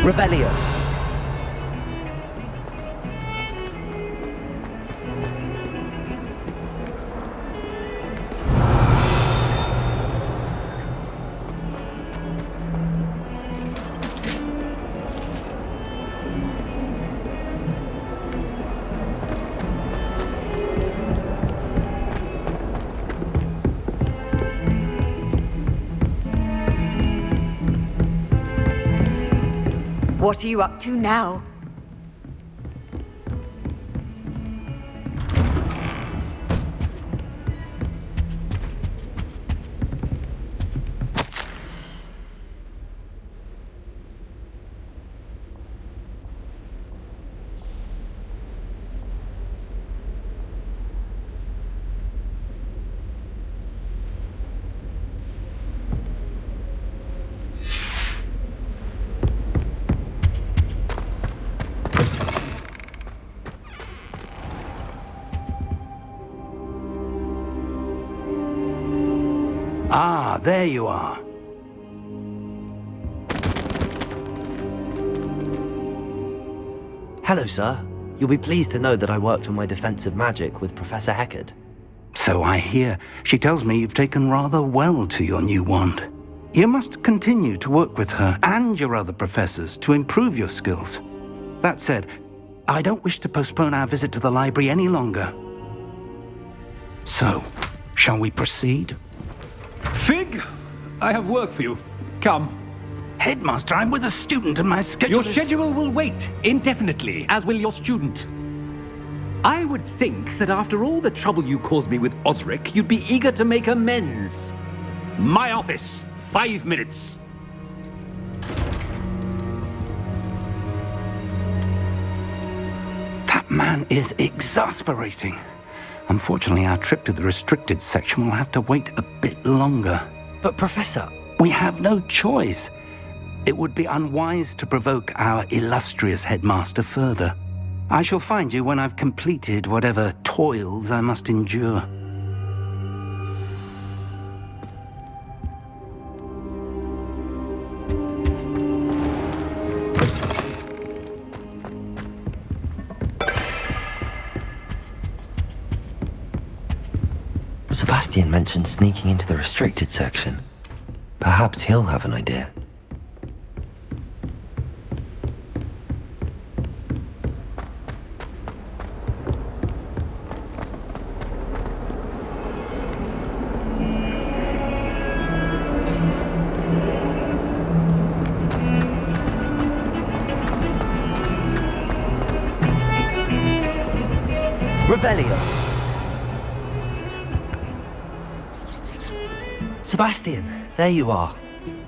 Revelio. What are you up to now? Ah, there you are. Hello, sir. You'll be pleased to know that I worked on my defensive magic with Professor Heckard. So I hear. She tells me you've taken rather well to your new wand. You must continue to work with her and your other professors to improve your skills. That said, I don't wish to postpone our visit to the library any longer. So, shall we proceed? Fig, I have work for you. Come. Headmaster, I'm with a student and my schedule Your schedule will wait indefinitely, as will your student. I would think that after all the trouble you caused me with Osric, you'd be eager to make amends. My office, 5 minutes. That man is exasperating. Unfortunately, our trip to the restricted section will have to wait a bit longer. But, Professor... We have no choice. It would be unwise to provoke our illustrious headmaster further. I shall find you when I've completed whatever toils I must endure. Sebastian mentioned sneaking into the restricted section. Perhaps he'll have an idea. Revelio. Sebastian, there you are.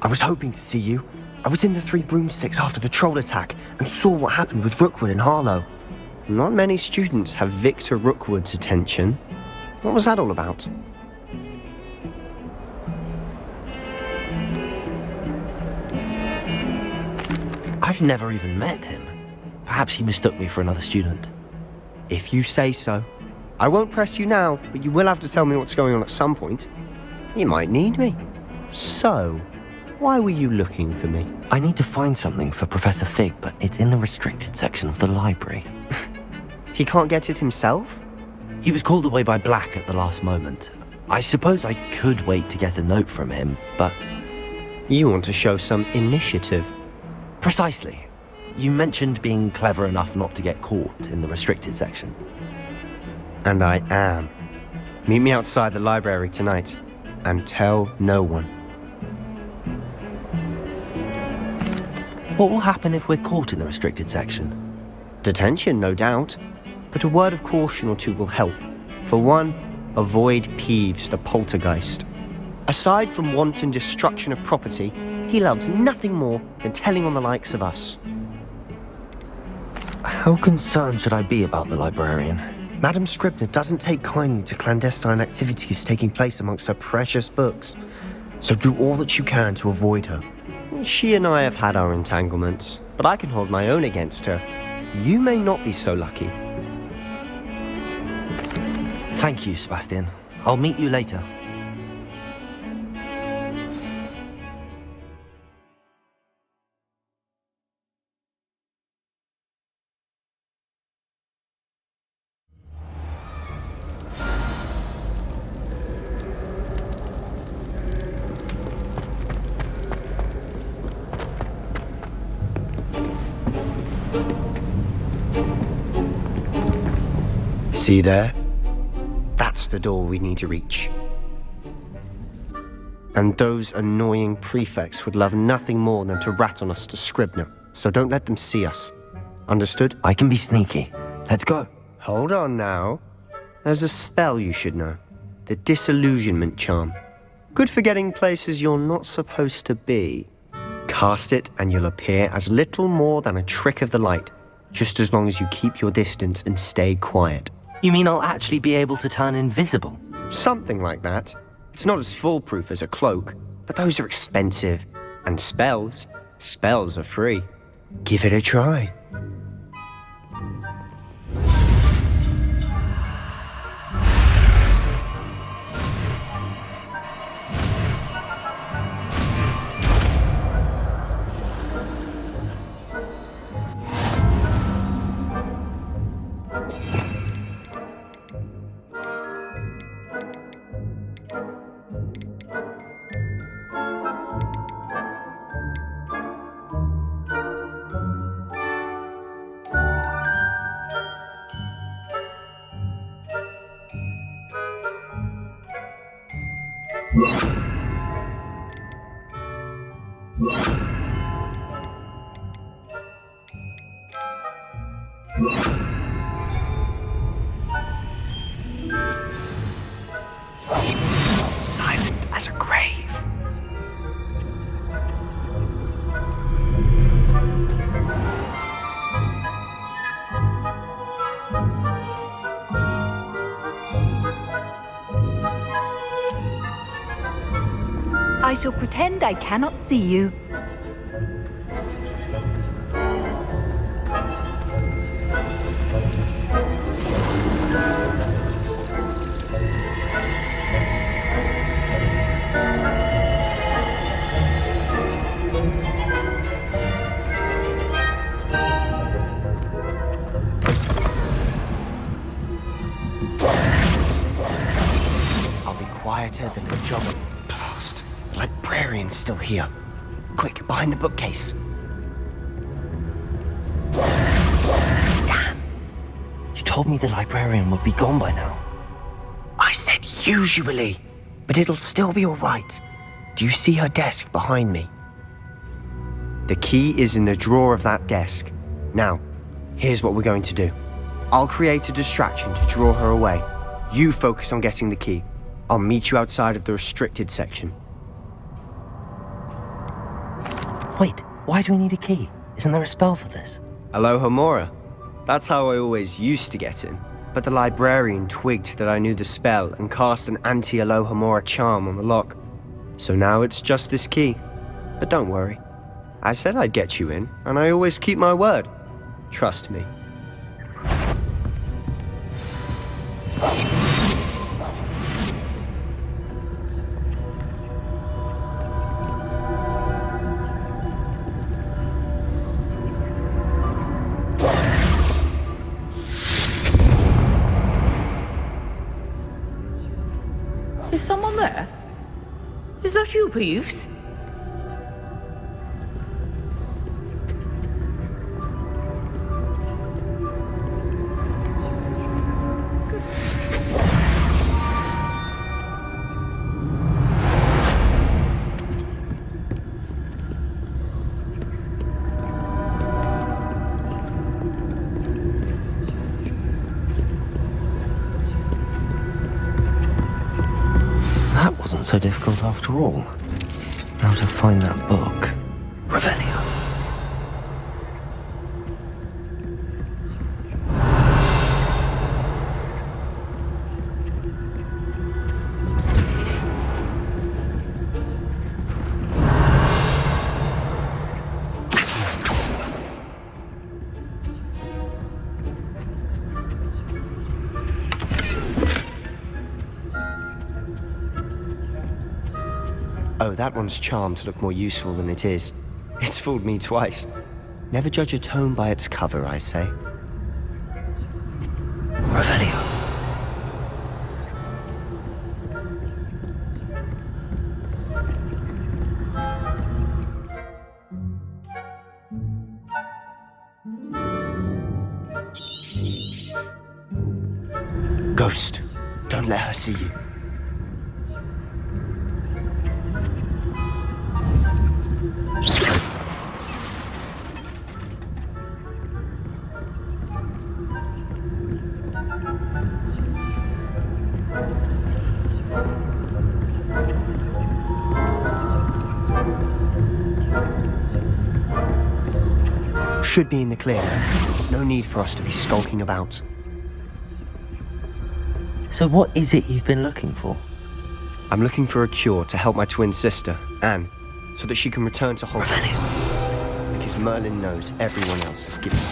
I was hoping to see you. I was in the Three Broomsticks after the troll attack and saw what happened with Rookwood and Harlow. Not many students have Victor Rookwood's attention. What was that all about? I've never even met him. Perhaps he mistook me for another student. If you say so. I won't press you now, but you will have to tell me what's going on at some point. You might need me. So, why were you looking for me? I need to find something for Professor Fig, but it's in the restricted section of the library. He can't get it himself? He was called away by Black at the last moment. I suppose I could wait to get a note from him, but... You want to show some initiative. Precisely. You mentioned being clever enough not to get caught in the restricted section. And I am. Meet me outside the library tonight. And tell no one. What will happen if we're caught in the restricted section? Detention, no doubt. But a word of caution or two will help. For one, avoid Peeves, the poltergeist. Aside from wanton destruction of property, he loves nothing more than telling on the likes of us. How concerned should I be about the librarian? Madam Scribner doesn't take kindly to clandestine activities taking place amongst her precious books. So do all that you can to avoid her. She and I have had our entanglements, but I can hold my own against her. You may not be so lucky. Thank you, Sebastian. I'll meet you later. See there? That's the door we need to reach. And those annoying prefects would love nothing more than to rat on us to Scribner, so don't let them see us. Understood? I can be sneaky. Let's go. Hold on now. There's a spell you should know. The Disillusionment Charm. Good for getting places you're not supposed to be. Cast it and you'll appear as little more than a trick of the light, just as long as you keep your distance and stay quiet. You mean I'll actually be able to turn invisible? Something like that. It's not as foolproof as a cloak, but those are expensive. And spells are free. Give it a try. Silent as a grave. I shall pretend I cannot see you. I'll be quieter than a job at blast. The librarian's still here. Quick, behind the bookcase. Damn! You told me the librarian would be gone by now. I said usually, but it'll still be all right. Do you see her desk behind me? The key is in the drawer of that desk. Now, here's what we're going to do. I'll create a distraction to draw her away. You focus on getting the key. I'll meet you outside of the restricted section. Wait, why do we need a key? Isn't there a spell for this? Alohomora. That's how I always used to get in. But the librarian twigged that I knew the spell and cast an anti-Alohomora charm on the lock. So now it's just this key. But don't worry. I said I'd get you in, and I always keep my word. Trust me. Is someone there? Is that you, Peeves? That wasn't so difficult after all. Now to find that book. Revelio. Oh, that one's charmed to look more useful than it is. It's fooled me twice. Never judge a tome by its cover, I say. Revelio. ghost. Don't let her see you. Should be in the clear. There's no need for us to be skulking about. So what is it you've been looking for? I'm looking for a cure to help my twin sister, Anne, so that she can return to Hogwarts. Because Merlin knows everyone else is giving up.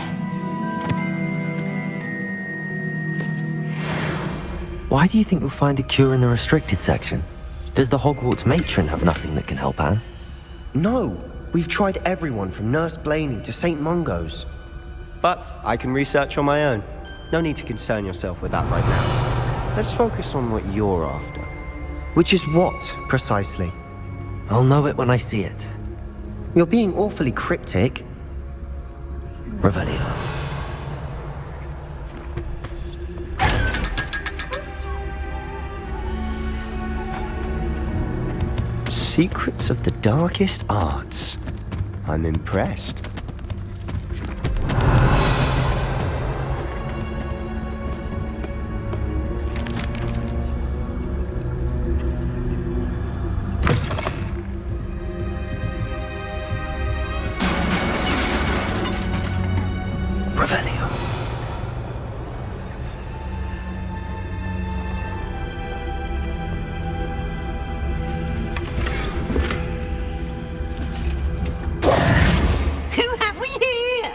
Why do you think you'll find a cure in the restricted section? Does the Hogwarts matron have nothing that can help Anne? No! We've tried everyone from Nurse Blaney to St. Mungo's. But I can research on my own. No need to concern yourself with that right now. Let's focus on what you're after. Which is what, precisely? I'll know it when I see it. You're being awfully cryptic. Revelio. Secrets of the darkest arts. I'm impressed. Revelio. Who have we here?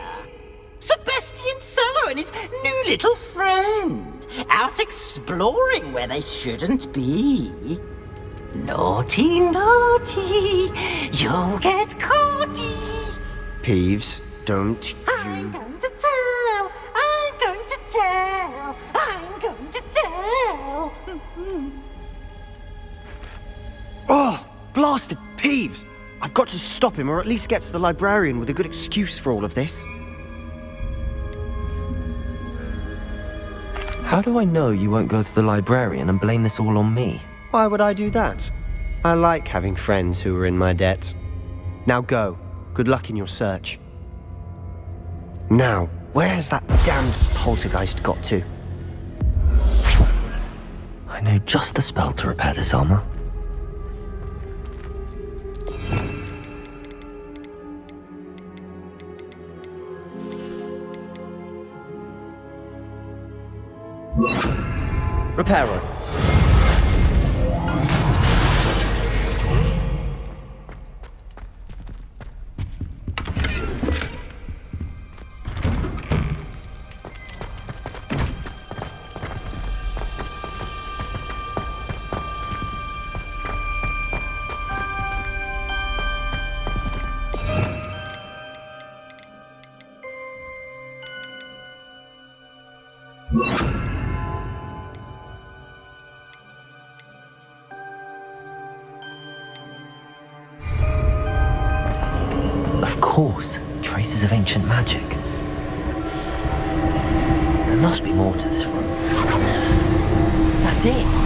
Sebastian Sallow and his new little friend, out exploring where they shouldn't be. Naughty, naughty, you'll get caughty. Peeves, don't I'm you... going to tell, I'm going to tell, I'm going to tell. Oh, blasted Peeves! I've got to stop him, or at least get to the librarian with a good excuse for all of this. How do I know you won't go to the librarian and blame this all on me? Why would I do that? I like having friends who are in my debt. Now go. Good luck in your search. Now, where has that damned poltergeist got to? I know just the spell to repair this armor. Reparo. Of course, traces of ancient magic. There must be more to this room. That's it!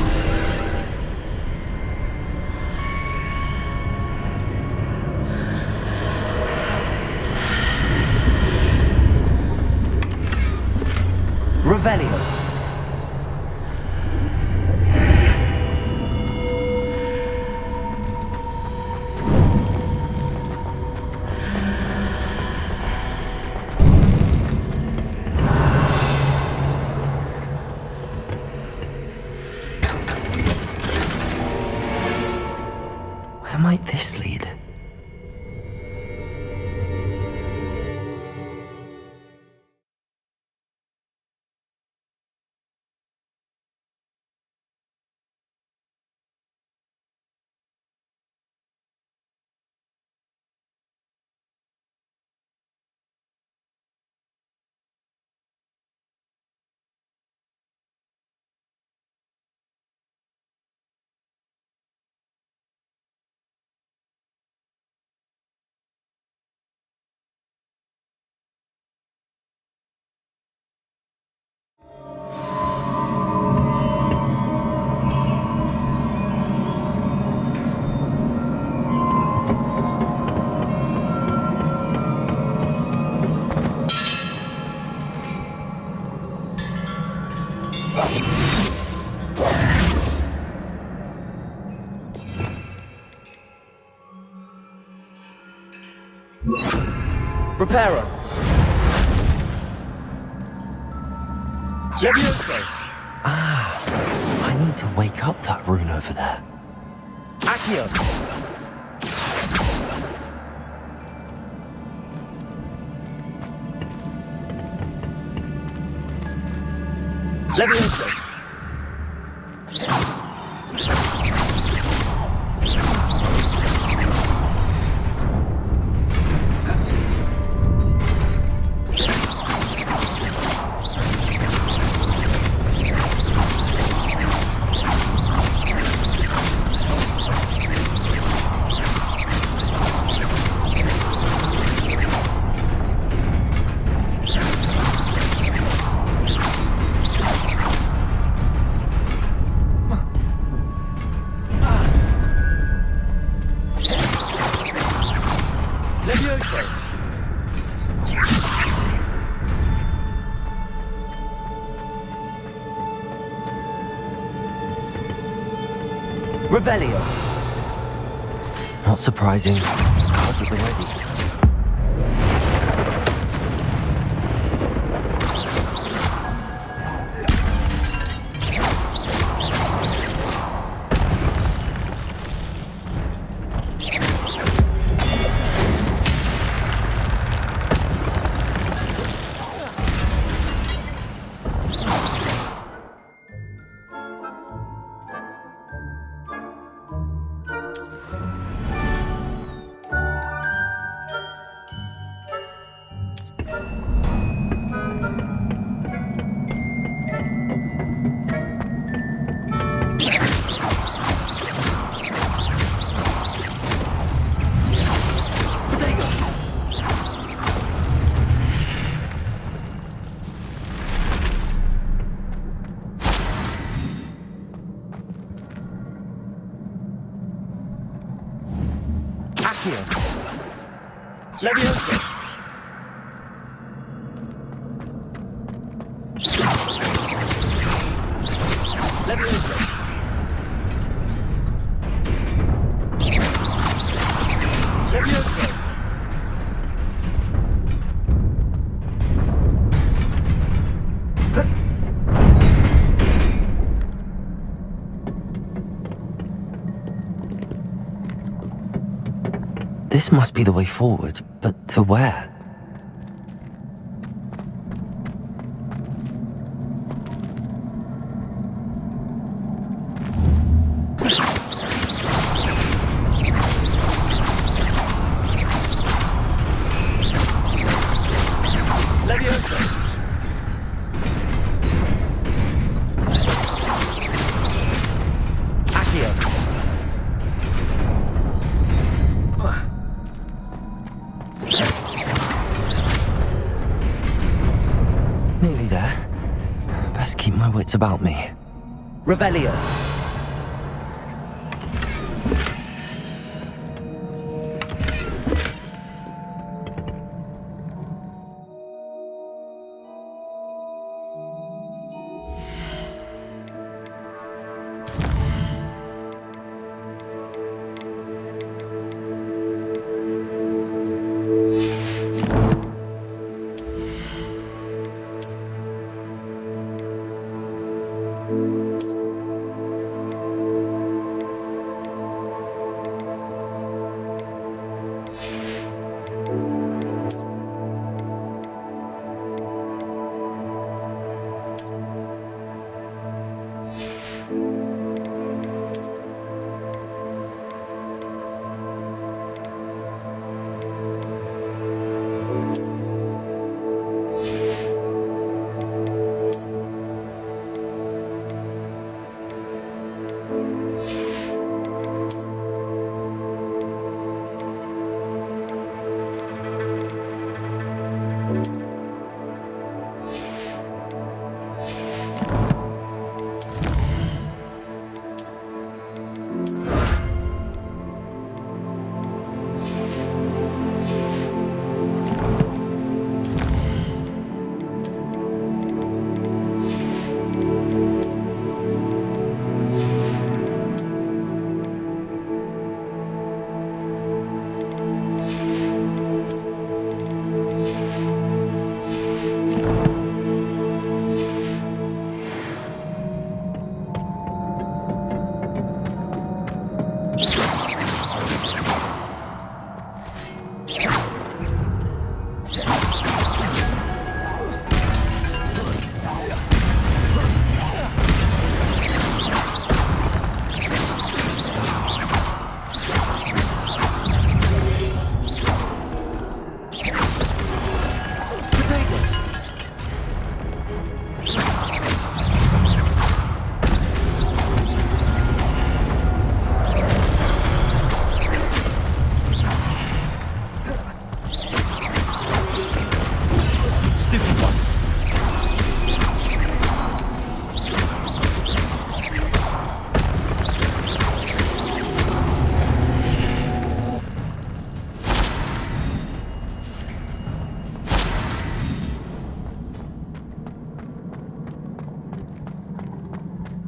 Revelio. Where might this lead? Reparo. Levioso. I need to wake up that rune over there. Accio. Levioso. Levioso. Revelio. Not surprising. Cards at the ready. Accio. Levioso. Levioso. Levioso. This must be the way forward, but to where? Levioso. Accio. Nearly there. Best keep my wits about me. Revelio.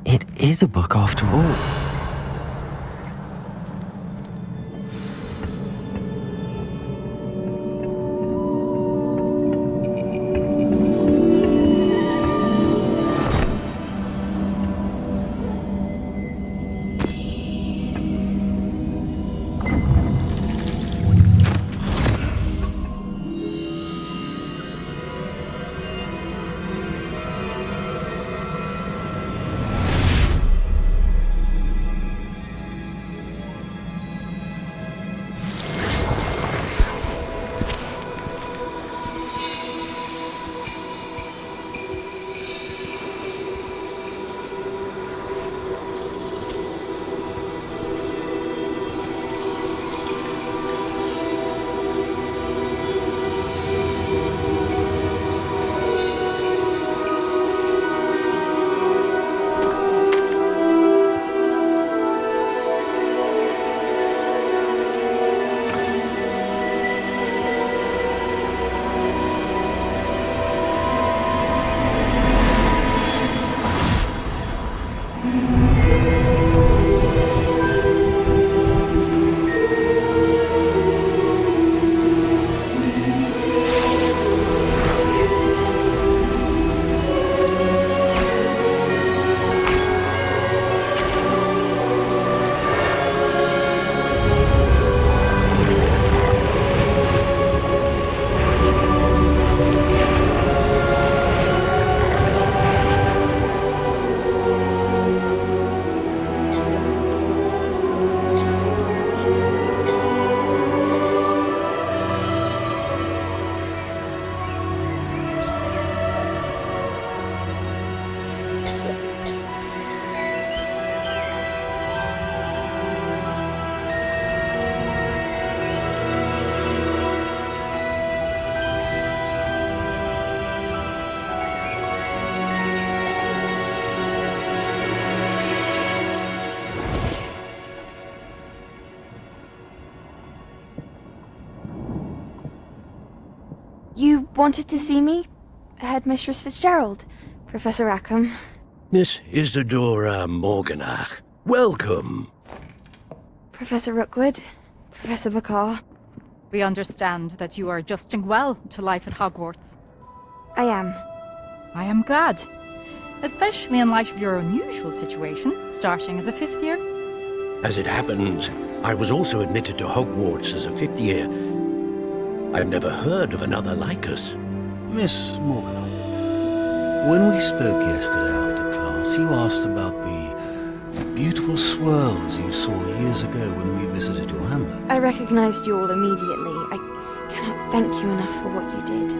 It is a book after all. You wanted to see me? Headmistress Fitzgerald? Professor Rackham? Miss Isadora Morganach, welcome. Professor Rookwood? Professor Bakar? We understand that you are adjusting well to life at Hogwarts. I am. I am glad. Especially in light of your unusual situation, starting as a 5th year. As it happens, I was also admitted to Hogwarts as a 5th year. I've never heard of another like us. Miss Morganach, when we spoke yesterday after class, you asked about the beautiful swirls you saw years ago when we visited your hamlet. I recognized you all immediately. I cannot thank you enough for what you did.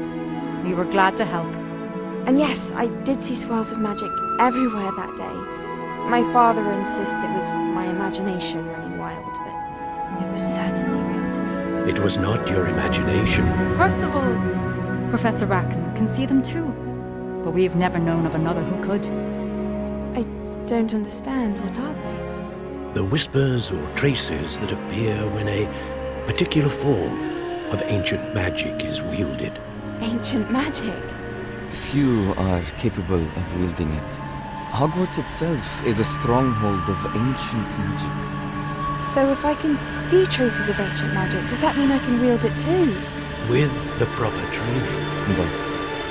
We were glad to help. And yes, I did see swirls of magic everywhere that day. My father insists it was my imagination running wild, but it was certainly real to me. It was not your imagination. Percival, Professor Rackham can see them too. But we have never known of another who could. I don't understand. What are they? The whispers or traces that appear when a particular form of ancient magic is wielded. Ancient magic? Few are capable of wielding it. Hogwarts itself is a stronghold of ancient magic. So if I can see traces of ancient magic, does that mean I can wield it too? With the proper training. But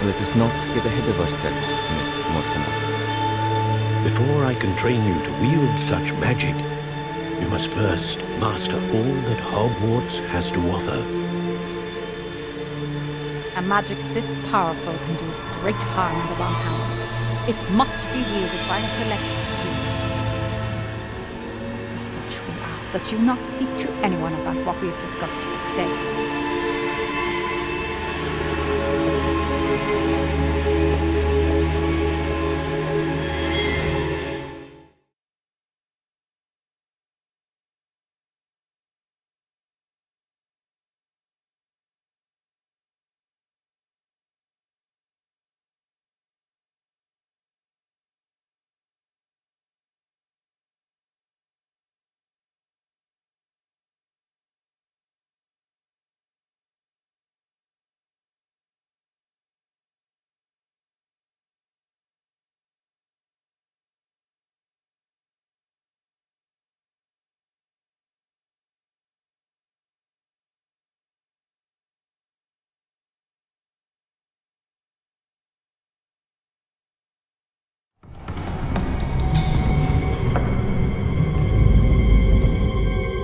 let us not get ahead of ourselves, Miss Morganach. Before I can train you to wield such magic, You must first master all that Hogwarts has to offer. A magic this powerful can do great harm in the wrong hands. It must be wielded by a select few. As such, we ask that you not speak to anyone about what we have discussed here today.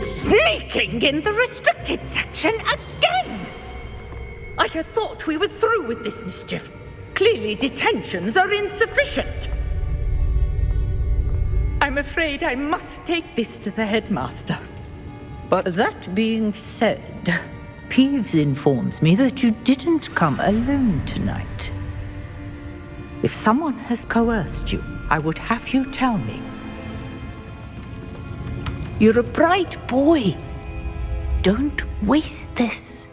Sneaking in the restricted section again! I had thought we were through with this mischief. Clearly detentions are insufficient. I'm afraid I must take this to the headmaster. But that being said, Peeves informs me that you didn't come alone tonight. If someone has coerced you, I would have you tell me. You're a bright boy. Don't waste this.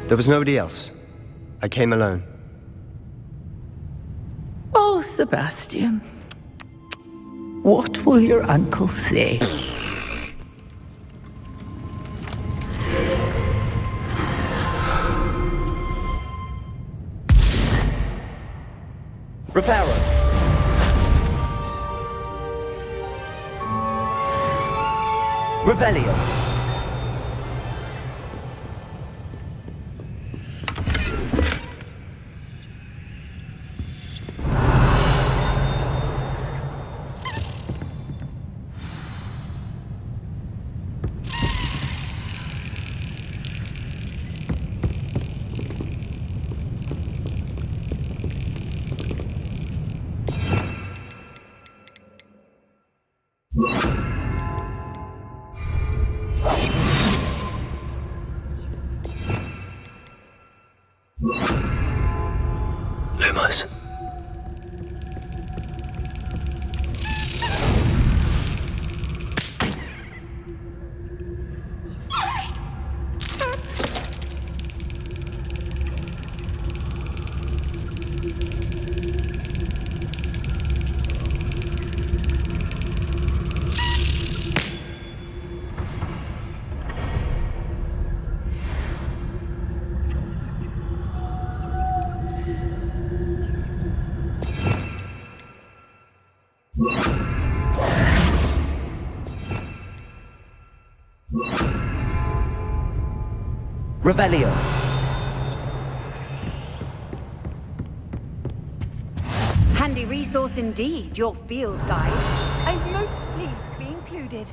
There was nobody else. I came alone. Oh, Sebastian. What will your uncle say? Reparo. Revelio. Lumos. Revelio. Handy resource indeed, your field guide. I'm most pleased to be included.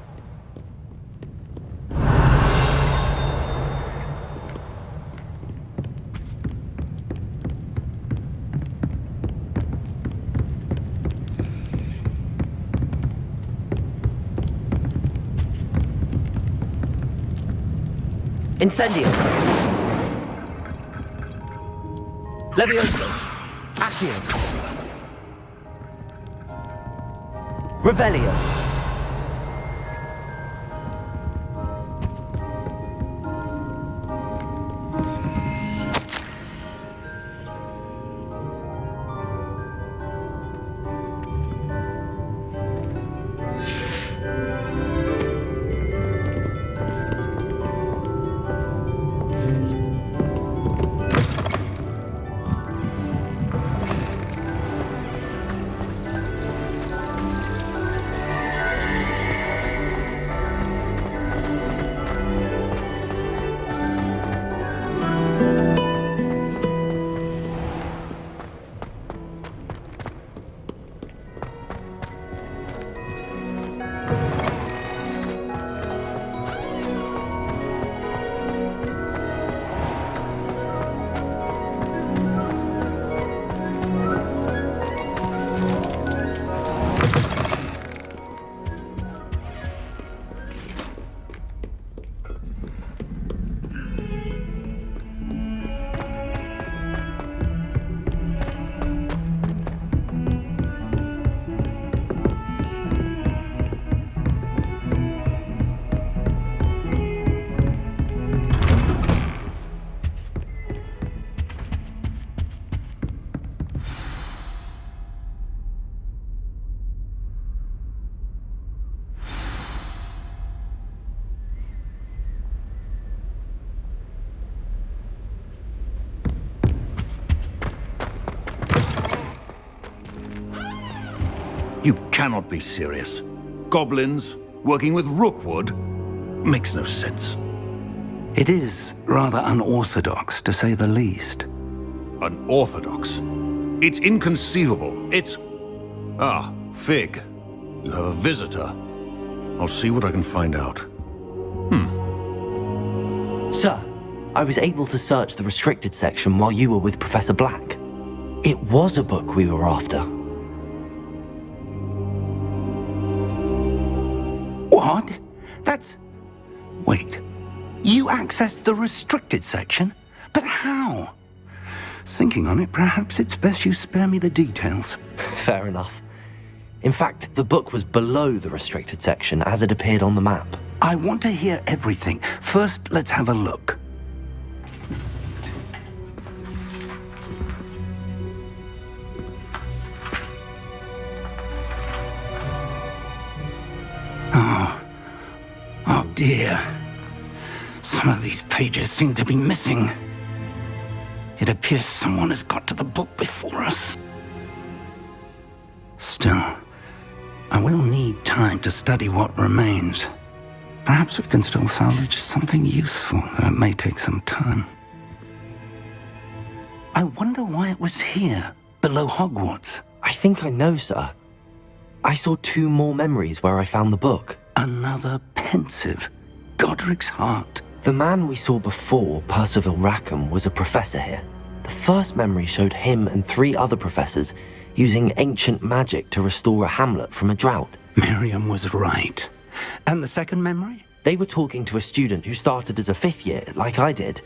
Incendio. Levioso. Accio. Revelio. You cannot be serious. Goblins working with Rookwood? Makes no sense. It is rather unorthodox, to say the least. Unorthodox? It's inconceivable. It's... Ah, Fig. You have a visitor. I'll see what I can find out. Sir, I was able to search the restricted section while you were with Professor Black. It was a book we were after. What? That's... Wait. You accessed the restricted section? But how? Thinking on it, perhaps it's best you spare me the details. Fair enough. In fact, the book was below the restricted section as it appeared on the map. I want to hear everything. First, let's have a look. Oh dear. Some of these pages seem to be missing. It appears someone has got to the book before us. Still, I will need time to study what remains. Perhaps we can still salvage something useful, though it may take some time. I wonder why it was here, below Hogwarts. I think I know, sir. I saw 2 more memories where I found the book. Another pensive. Godric's heart. The man we saw before, Percival Rackham, was a professor here. The first memory showed him and 3 other professors using ancient magic to restore a hamlet from a drought. Miriam was right. And the second memory? They were talking to a student who started as a 5th year, like I did.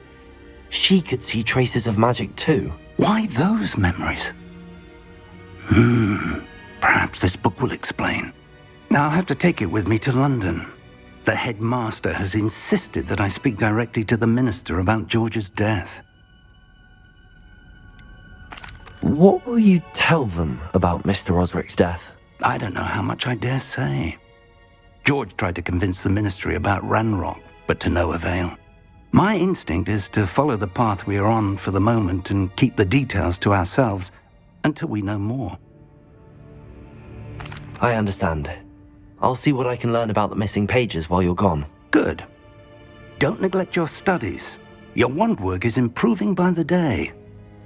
She could see traces of magic too. Why those memories? Perhaps this book will explain. I'll have to take it with me to London. The headmaster has insisted that I speak directly to the minister about George's death. What will you tell them about Mr. Osric's death? I don't know how much I dare say. George tried to convince the ministry about Ranrock, but to no avail. My instinct is to follow the path we are on for the moment and keep the details to ourselves until we know more. I understand. I'll see what I can learn about the missing pages while you're gone. Good. Don't neglect your studies. Your wand work is improving by the day.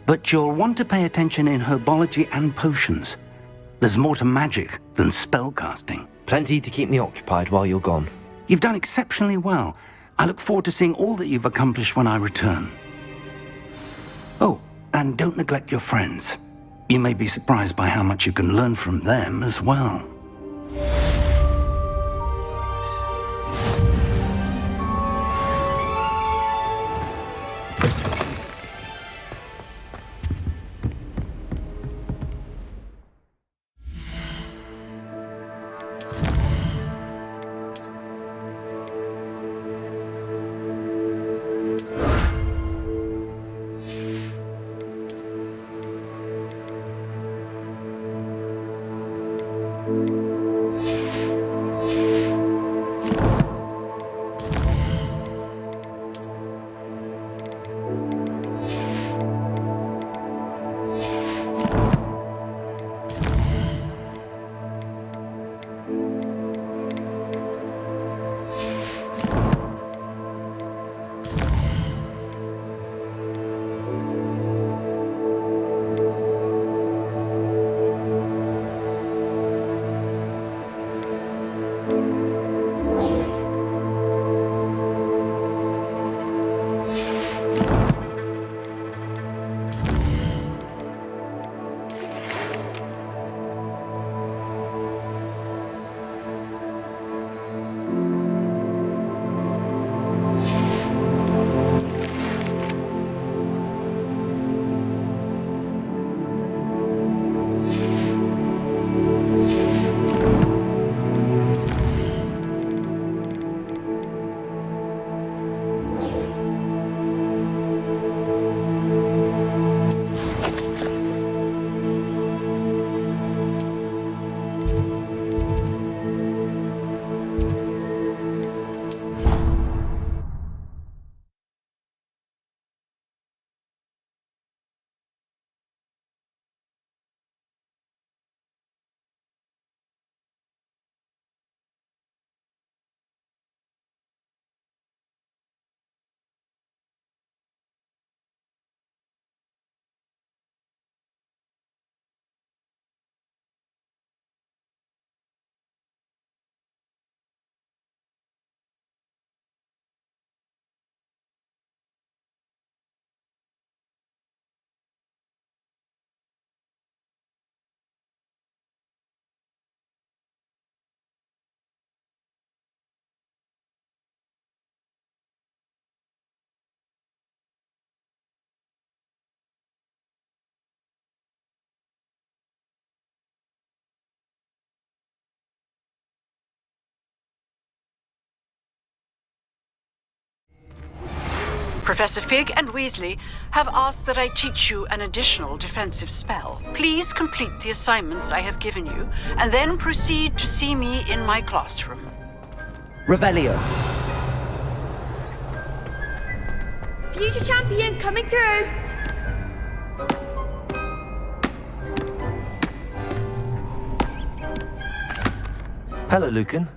But you'll want to pay attention in herbology and potions. There's more to magic than spellcasting. Plenty to keep me occupied while you're gone. You've done exceptionally well. I look forward to seeing all that you've accomplished when I return. Oh, and don't neglect your friends. You may be surprised by how much you can learn from them as well. Professor Fig and Weasley have asked that I teach you an additional defensive spell. Please complete the assignments I have given you, and then proceed to see me in my classroom. Revelio. Future champion coming through. Hello, Lucan.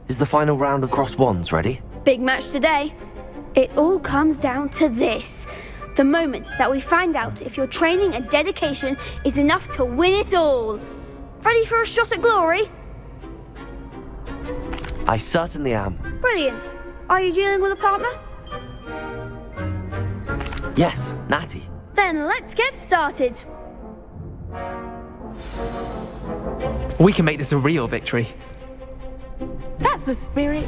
Is the final round of cross wands ready? Big match today. It all comes down to this. The moment that we find out if your training and dedication is enough to win it all. Ready for a shot at glory? I certainly am. Brilliant. Are you dealing with a partner? Yes, Natty. Then let's get started. We can make this a real victory. That's the spirit.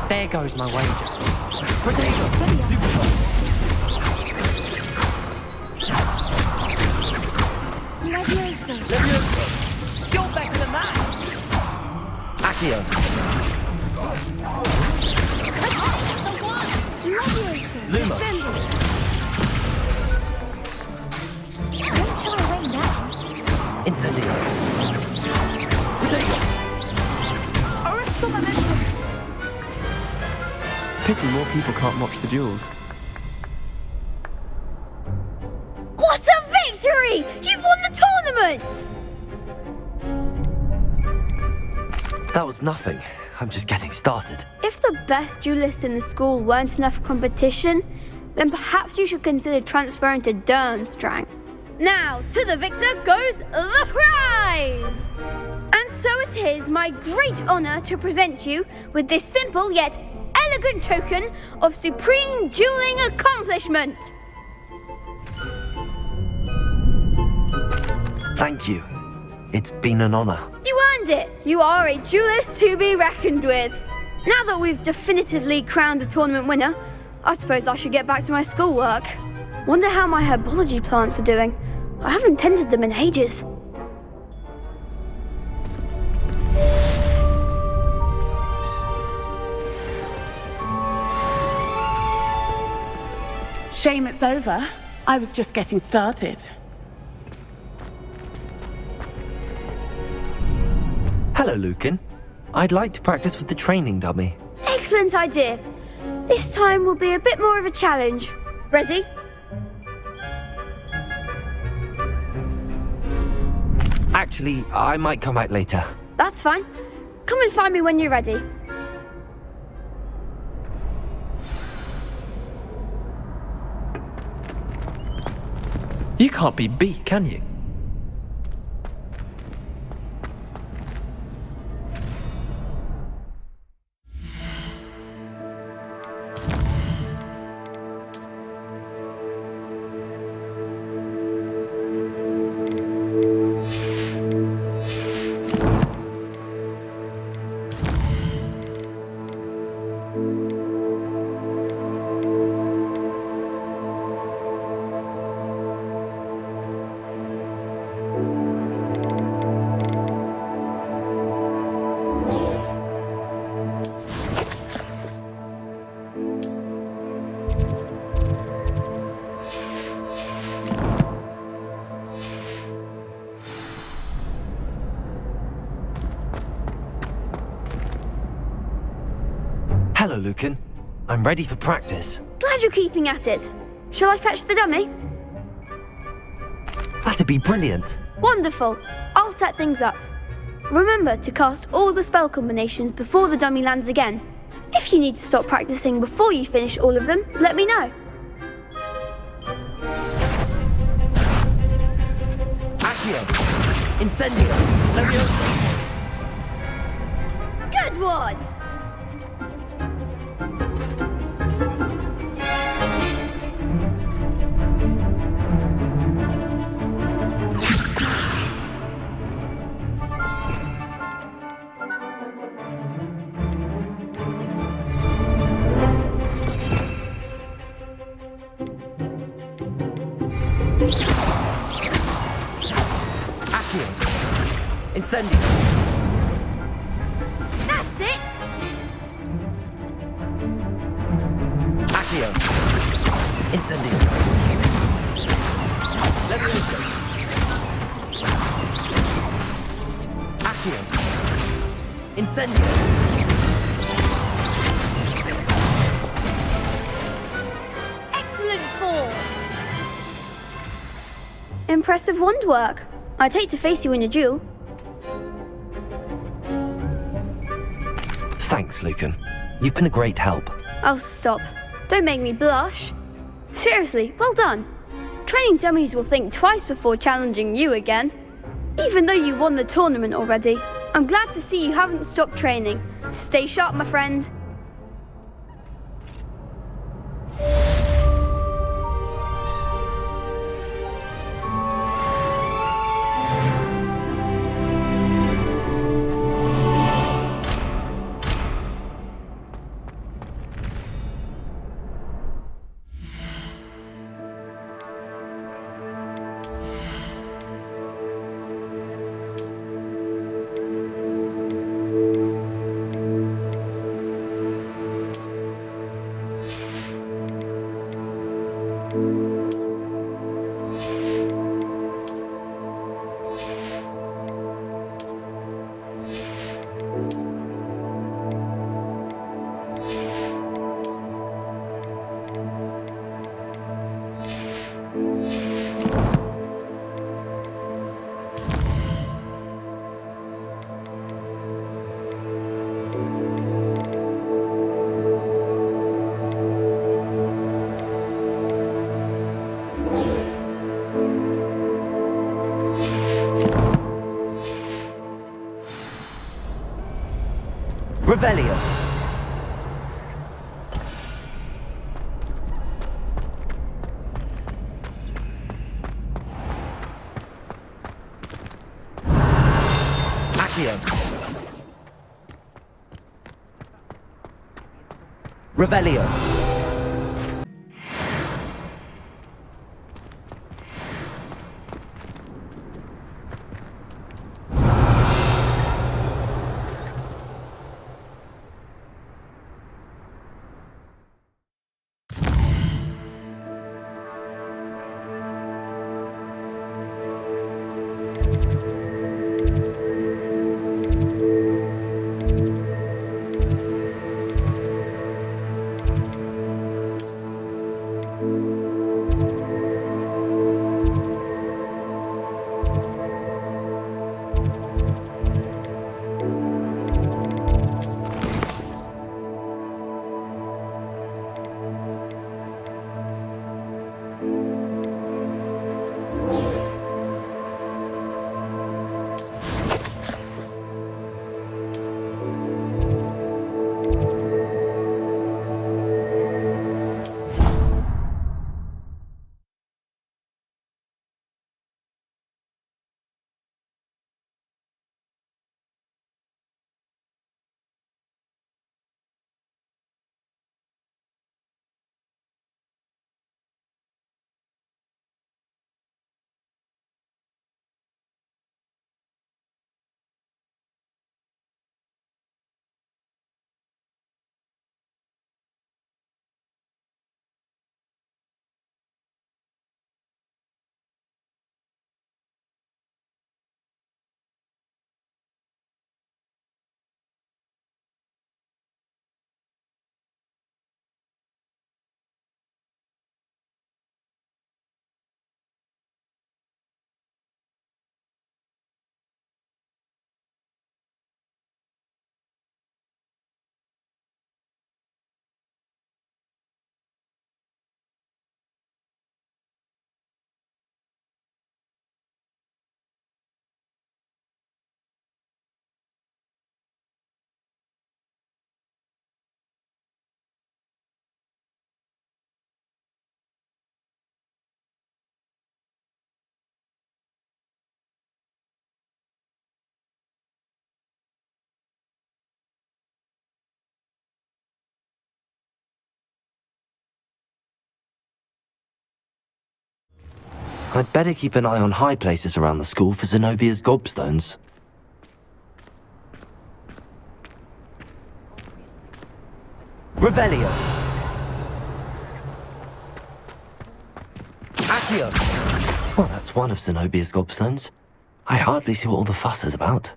There goes my wager. Levioso. You're better than that! Accio. Luma. Don't shy away now. Incendio. Pity more people can't watch the duels. What a victory! You've won the tournament! That was nothing. I'm just getting started. If the best duelists in the school weren't enough competition, then perhaps you should consider transferring to Durmstrang. Now, to the victor goes the prize! And so it is my great honour to present you with this simple yet elegant token of supreme dueling accomplishment. Thank you. It's been an honor. You earned it. You are a duelist to be reckoned with. Now that we've definitively crowned the tournament winner, I suppose I should get back to my schoolwork. Wonder how my herbology plants are doing. I haven't tended them in ages. Shame it's over. I was just getting started. Hello, Lucan. I'd like to practice with the training dummy. Excellent idea. This time will be a bit more of a challenge. Ready? Actually, I might come back later. That's fine. Come and find me when you're ready. You can't be beat, can you? Hello, Lucan. I'm ready for practice. Glad you're keeping at it. Shall I fetch the dummy? That'd be brilliant. Wonderful. I'll set things up. Remember to cast all the spell combinations before the dummy lands again. If you need to stop practicing before you finish all of them, let me know. Accio. Incendio. Leviosa. Good one! Accio. Incendio. That's it! Accio. Incendio. Levioso. Accio. Incendio. Excellent form! Impressive wand work. I'd hate to face you in a duel. Thanks, Lucan. You've been a great help. Oh, stop. Don't make me blush. Seriously, well done. Training dummies will think twice before challenging you again. Even though you won the tournament already, I'm glad to see you haven't stopped training. Stay sharp, my friend. Revelio. Accio. Revelio. I'd better keep an eye on high places around the school for Zenobia's gobstones. Revelio. Accio. Well, that's one of Zenobia's gobstones. I hardly see what all the fuss is about.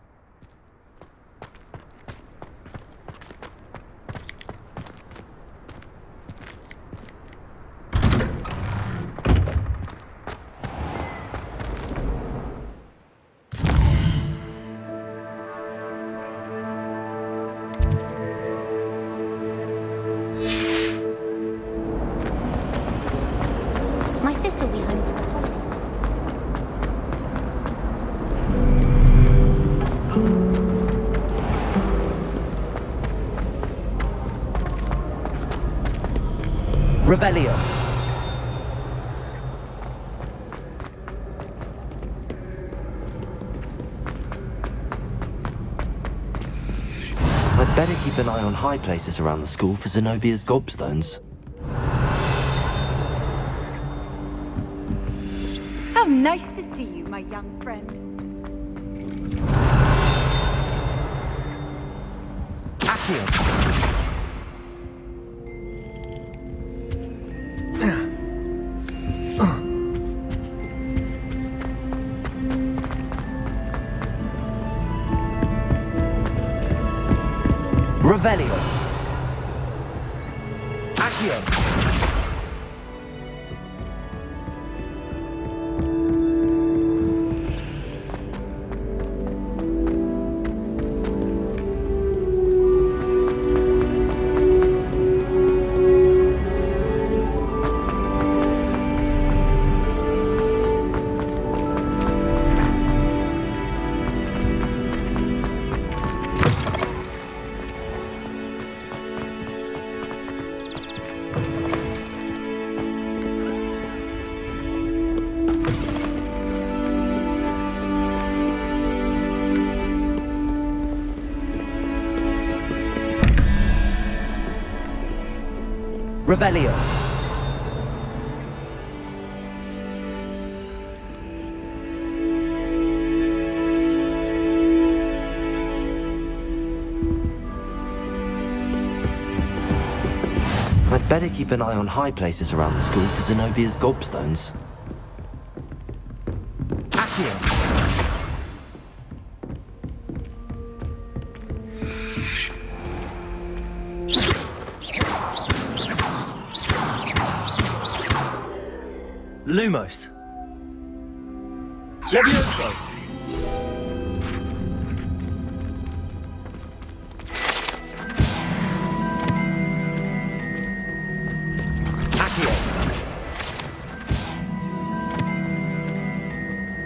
My sister will be home for the holiday. Revelio. I'd better keep an eye on high places around the school for Zenobia's gobstones. How nice to see you, my young friend. Accio. Revelio. Accio. Revelio. I'd better keep an eye on high places around the school for Zenobia's gobstones. Accio. Lumos. Levioso. Accio.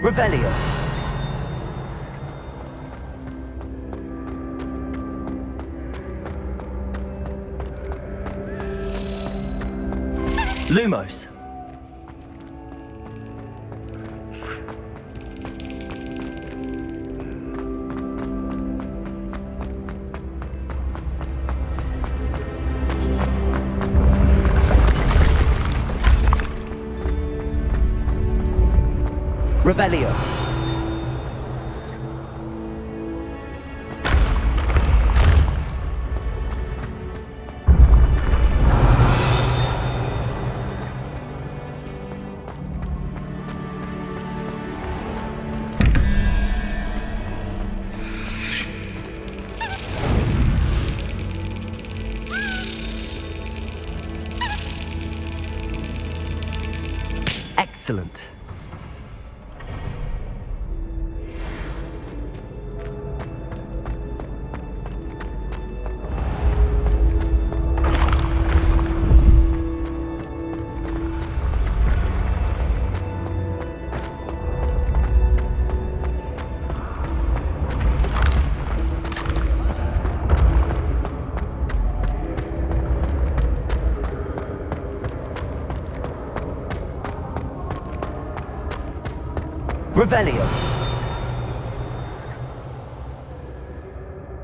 Revelio. Lumos. Revelio. Excellent. Revelio.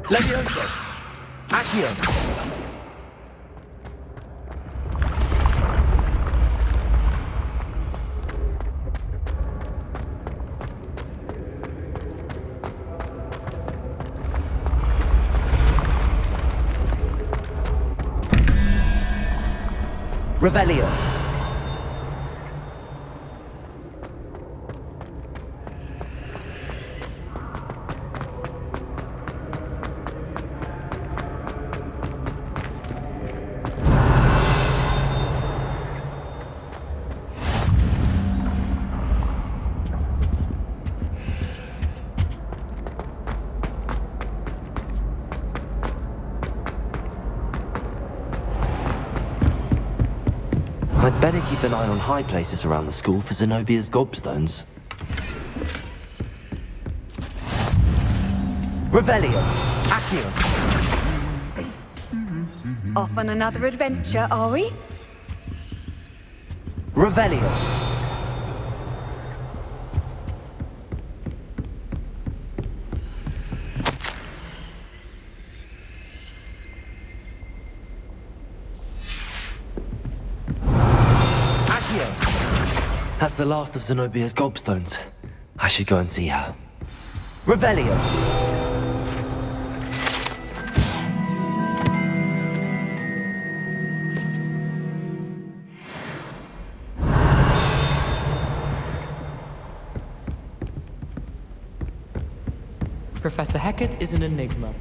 Levioso. Accio. Revelio. I'd better keep an eye on high places around the school for Zenobia's gobstones. Revelio. Accio. Off on another adventure, are we? Revelio. That's the last of Zenobia's gobstones. I should go and see her. Revelio. Professor Hecat is an enigma.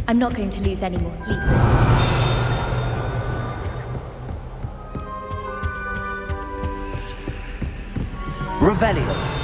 I'm not going to lose any more sleep. Revelio.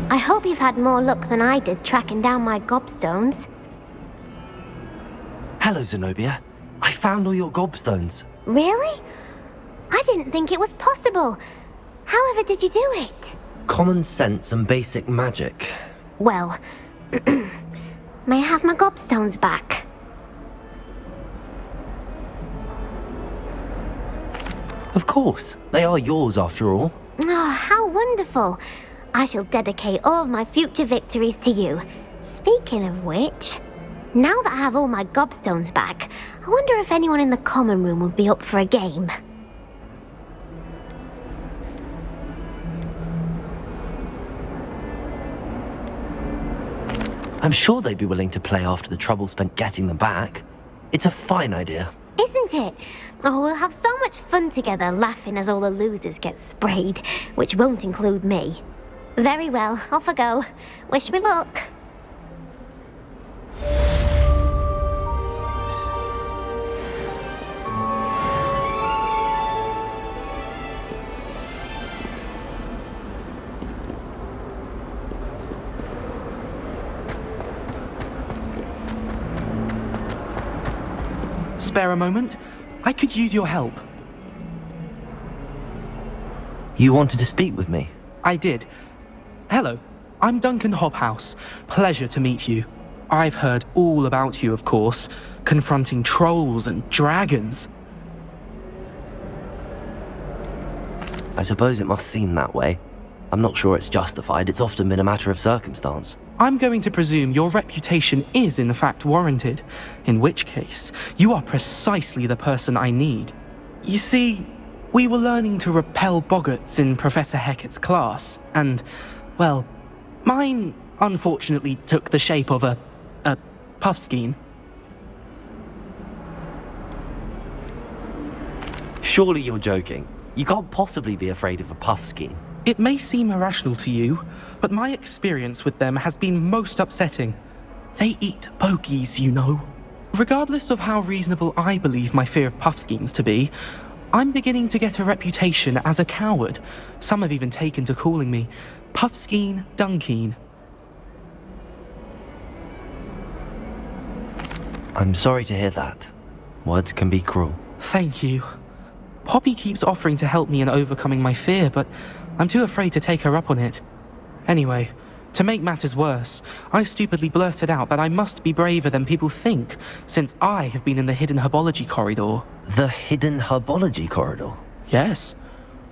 I hope you've had more luck than I did tracking down my gobstones. Hello, Zenobia. I found all your gobstones. Really? I didn't think it was possible. However did you do it? Common sense and basic magic. Well, may I have my gobstones back? Of course. They are yours after all. Oh, how wonderful. I shall dedicate all of my future victories to you. Speaking of which, now that I have all my gobstones back, I wonder if anyone in the common room would be up for a game. I'm sure they'd be willing to play after the trouble spent getting them back. It's a fine idea. Isn't it? Oh, we'll have so much fun together laughing as all the losers get sprayed, which won't include me. Very well, off I go. Wish me luck. Spare a moment? I could use your help. You wanted to speak with me? I did. Hello, I'm Duncan Hobhouse. Pleasure to meet you. I've heard all about you, of course, confronting trolls and dragons. I suppose it must seem that way. I'm not sure it's justified. It's often been a matter of circumstance. I'm going to presume your reputation is in fact warranted, in which case, you are precisely the person I need. You see, we were learning to repel boggarts in Professor Hecat's class, and, well, mine unfortunately took the shape of a puffskein. Surely you're joking. You can't possibly be afraid of a puffskein. It may seem irrational to you, but my experience with them has been most upsetting. They eat bogies, you know. Regardless of how reasonable I believe my fear of puffskeins to be, I'm beginning to get a reputation as a coward. Some have even taken to calling me Puffskein Dunkeen. I'm sorry to hear that. Words can be cruel. Thank you. Poppy keeps offering to help me in overcoming my fear, but I'm too afraid to take her up on it. Anyway, to make matters worse, I stupidly blurted out that I must be braver than people think, since I have been in the hidden herbology corridor. The hidden herbology corridor? Yes.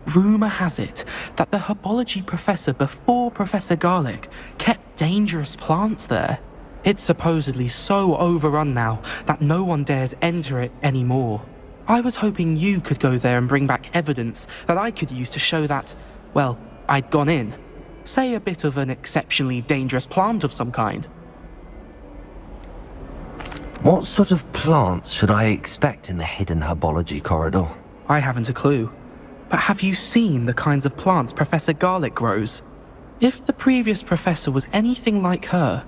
Rumour has it that the herbology professor before Professor Garlic kept dangerous plants there. It's supposedly so overrun now that no one dares enter it anymore. I was hoping you could go there and bring back evidence that I could use to show that, well, I'd gone in. Say a bit of an exceptionally dangerous plant of some kind. What sort of plants should I expect in the hidden herbology corridor? I haven't a clue. But have you seen the kinds of plants Professor Garlic grows? If the previous professor was anything like her,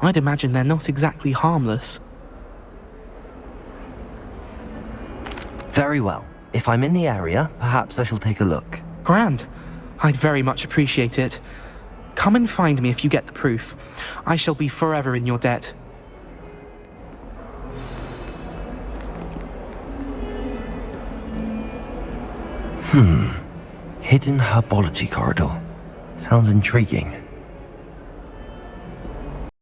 I'd imagine they're not exactly harmless. Very well. If I'm in the area, perhaps I shall take a look. Grand. I'd very much appreciate it. Come and find me if you get the proof. I shall be forever in your debt. Hidden herbology corridor. Sounds intriguing.